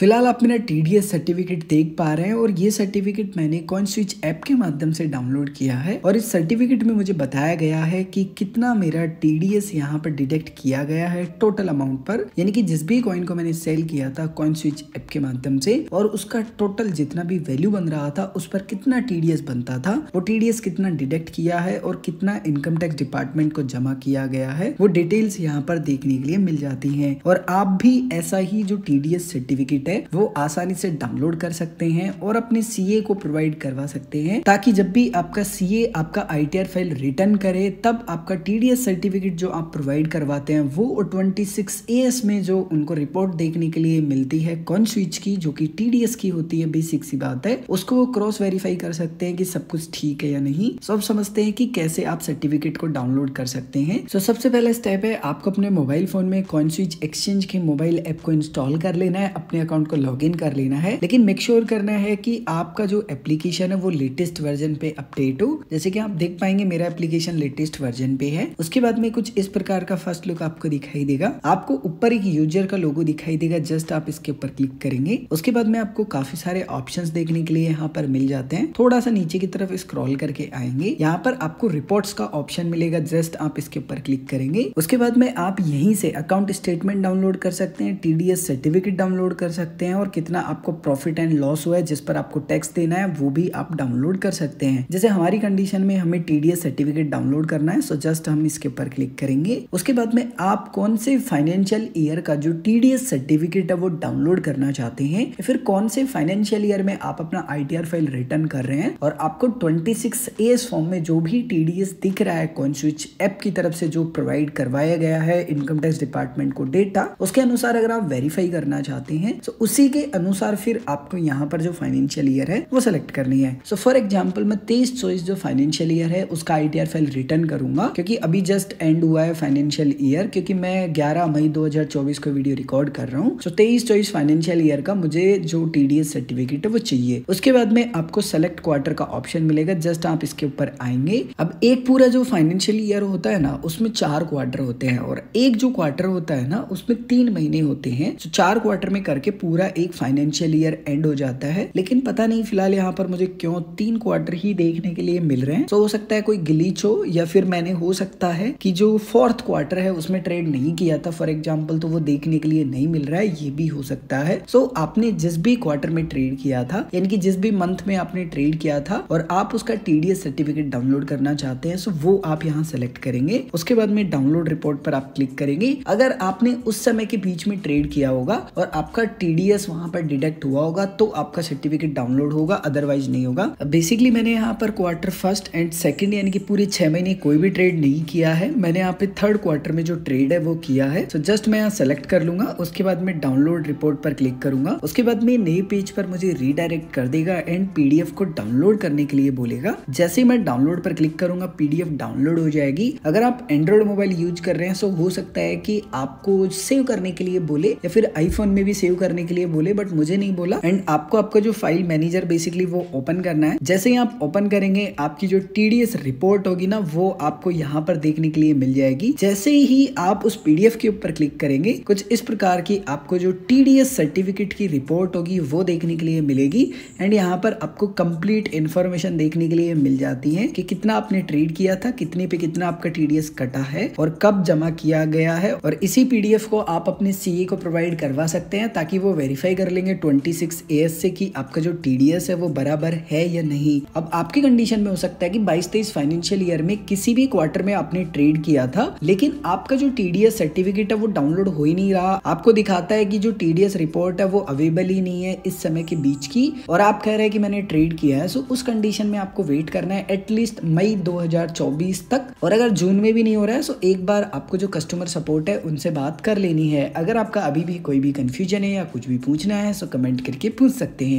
फिलहाल आप मेरा TDS सर्टिफिकेट देख पा रहे हैं और ये सर्टिफिकेट मैंने कॉइनस्विच ऐप के माध्यम से डाउनलोड किया है और इस सर्टिफिकेट में मुझे बताया गया है कि कितना मेरा TDS यहाँ पर डिडक्ट किया गया है टोटल अमाउंट पर, यानी कि जिस भी कॉइन को मैंने सेल किया था कॉइनस्विच ऐप के माध्यम से और उसका टोटल जितना भी वैल्यू बन रहा था उस पर कितना TDS बनता था, वो TDS कितना डिडक्ट किया है और कितना इनकम टैक्स डिपार्टमेंट को जमा किया गया है, वो डिटेल्स यहाँ पर देखने के लिए मिल जाती है। और आप भी ऐसा ही जो TDS सर्टिफिकेट है वो आसानी से डाउनलोड कर सकते हैं और अपने CA को प्रोवाइड करवा सकते हैं, ताकि जब भी आपका CA आपका ITR फाइल रिटर्न करे तब आपका TDS सर्टिफिकेट जो आप प्रोवाइड करवाते हैं वो 26AS में जो उनको रिपोर्ट देखने के लिए मिलती है कॉइनस्विच की, जो कि TDS की होती है, बेसिक सी बात है, उसको वो क्रॉस वेरीफाई कर सकते हैं कि सब कुछ ठीक है या नहीं। सो अब समझते हैं कि कैसे आप सर्टिफिकेट को डाउनलोड कर सकते हैं। सो सबसे पहला स्टेप है आपको अपने मोबाइल फोन में कॉइनस्विच एक्सचेंज के मोबाइल ऐप को इंस्टॉल कर लेना है, अपने अकाउंट को लॉगिन कर लेना है, लेकिन मेक श्योर करना है कि आपका जो एप्लीकेशन है वो लेटेस्ट वर्जन पे अपडेट हो। जैसे कि आप देख पाएंगे मेरा एप्लीकेशन लेटेस्ट वर्जन पे है। उसके बाद में कुछ इस प्रकार का फर्स्ट लुक आपको दिखाई देगा। आपको ऊपर एक यूजर का लोगो दिखाई देगा, जस्ट आप इसके ऊपर क्लिक करेंगे। उसके बाद में आपको काफी सारे ऑप्शंस देखने के लिए यहाँ पर मिल जाते हैं। थोड़ा सा नीचे की तरफ स्क्रॉल करके आएंगे, यहाँ पर आपको रिपोर्ट्स का ऑप्शन मिलेगा, जस्ट आप इसके ऊपर क्लिक करेंगे। उसके बाद में आप यहीं से अकाउंट स्टेटमेंट डाउनलोड कर सकते हैं, TDS सर्टिफिकेट डाउनलोड कर सकते हैं और कितना आपको प्रॉफिट एंड लॉस हुआ है जिस पर आपको टैक्स देना है वो भी आप डाउनलोड कर सकते हैं। जैसे हमारी कंडीशन में हमें TDS सर्टिफिकेट डाउनलोड करना है, सो जस्ट हम इसके ऊपर क्लिक करेंगे। उसके बाद में आप कौन से फाइनेंशियल ईयर का जो TDS सर्टिफिकेट है वो डाउनलोड करना चाहते हैं, या फिर कौन से फाइनेंशियल ईयर में आप अपना ITR फाइल रिटर्न कर रहे हैं और आपको 26AS फॉर्म में जो भी TDS दिख रहा है कॉइनस्विच ऐप की तरफ से जो प्रोवाइड करवाया गया है इनकम टैक्स डिपार्टमेंट को डेटा, उसके अनुसार अगर आप वेरीफाई करना चाहते हैं तो उसी के अनुसार फिर आपको यहाँ पर जो फाइनेंशियल ईयर है वो सेलेक्ट करनी है। सो फॉर एग्जांपल मैं 23-24 जो फाइनेंशियल ईयर है उसका ITR फाइल रिटर्न करूंगा, क्योंकि अभी जस्ट एंड हुआ है फाइनेंशियल ईयर, क्योंकि मैं 11 मई 2024 को वीडियो रिकॉर्ड कर रहा हूँ। सो 23-24 फाइनेंशियल ईयर का मुझे जो TDS सर्टिफिकेट है वो चाहिए। उसके बाद में आपको सेलेक्ट क्वार्टर का ऑप्शन मिलेगा, जस्ट आप इसके ऊपर आएंगे। अब एक पूरा जो फाइनेंशियल ईयर होता है ना उसमें 4 क्वार्टर होते हैं और एक जो क्वार्टर होता है ना उसमें 3 महीने होते हैं। तो 4 क्वार्टर में करके पूरा एक फाइनेंशियल ईयर एंड हो जाता है, लेकिन पता नहीं फिलहाल यहाँ पर मुझे क्यों 3 क्वार्टर ही देखने के लिए मिल रहे हैं। तो हो सकता है कोई ग्लिच हो, या फिर मैंने हो सकता है कि जो 4th क्वार्टर है उसमें ट्रेड नहीं किया था फॉर एग्जांपल, तो वो देखने के लिए नहीं मिल रहा है, ये भी हो सकता है। सो आपने जिस भी क्वार्टर में ट्रेड किया था, यानी कि जिस भी मंथ में आपने ट्रेड किया था और आप उसका TDS सर्टिफिकेट डाउनलोड करना चाहते हैं, सो वो आप यहाँ सेलेक्ट करेंगे। उसके बाद में डाउनलोड रिपोर्ट पर आप क्लिक करेंगे। अगर आपने उस समय के बीच में ट्रेड किया होगा और आपका TDS वहां पर डिडक्ट हुआ होगा तो आपका सर्टिफिकेट डाउनलोड होगा, अदरवाइज नहीं होगा। बेसिकली मैंने यहाँ पर क्वार्टर 1st एंड 2nd यानी कि पूरे 6 महीने कोई भी ट्रेड नहीं किया है। मैंने यहाँ पे 3rd क्वार्टर में जो ट्रेड है वो किया है। तो जस्ट मैं यहाँ सेलेक्ट कर लूंगा। उसके बाद में डाउनलोड रिपोर्ट पर क्लिक करूंगा। उसके बाद में नए पेज पर मुझे रीडायरेक्ट कर देगा एंड PDF को डाउनलोड करने के लिए बोलेगा। जैसे ही मैं डाउनलोड पर क्लिक करूंगा PDF डाउनलोड हो जाएगी। अगर आप एंड्रॉइड मोबाइल यूज कर रहे हैं तो हो सकता है कि आपको सेव करने के लिए बोले या फिर iPhone में भी सेव करने के लिए बोले, बट मुझे नहीं बोला। एंड आपको आपका जो फाइल मैनेजर बेसिकली वो ओपन करना है। जैसे ही आप ओपन करेंगे आपकी जो TDS रिपोर्ट होगी ना वो आपको यहाँ पर देखने के लिए मिल जाएगी। जैसे ही आप उस PDF के ऊपर क्लिक करेंगे कुछ इस प्रकार की आपको जो TDS सर्टिफिकेट की रिपोर्ट होगी वो देखने के लिए मिलेगी। एंड यहाँ पर आपको कंप्लीट इंफॉर्मेशन देखने के लिए मिल जाती है कि कितना आपने ट्रेड किया था, कितने पे कितना आपका TDS कटा है और कब जमा किया गया है। और इसी PDF को आप अपने CA को प्रोवाइड करवा सकते हैं ताकि वो वेरीफाई कर लेंगे 26AS से कि आपका जो TDS है वो बराबर है या नहीं। अब आपकी कंडीशन में हो सकता है कि 22-23 फाइनेंशियल ईयर में किसी भी क्वार्टर में आपने ट्रेड किया था, लेकिन आपका जो TDS सर्टिफिकेट है वो डाउनलोड हो ही नहीं रहा। आपको दिखाता है कि जो TDS रिपोर्ट है वो अवेलेबल ही नहीं है इस समय के बीच की, और आप कह रहे हैं कि मैंने ट्रेड किया है। सो उस कंडीशन में आपको वेट करना है एटलीस्ट मई 2024 तक, और अगर जून में भी नहीं हो रहा है तो एक बार आपको जो कस्टमर सपोर्ट है उनसे बात कर लेनी है। अगर आपका अभी भी कोई भी कंफ्यूजन है या कुछ भी पूछना है तो कमेंट करके पूछ सकते हैं।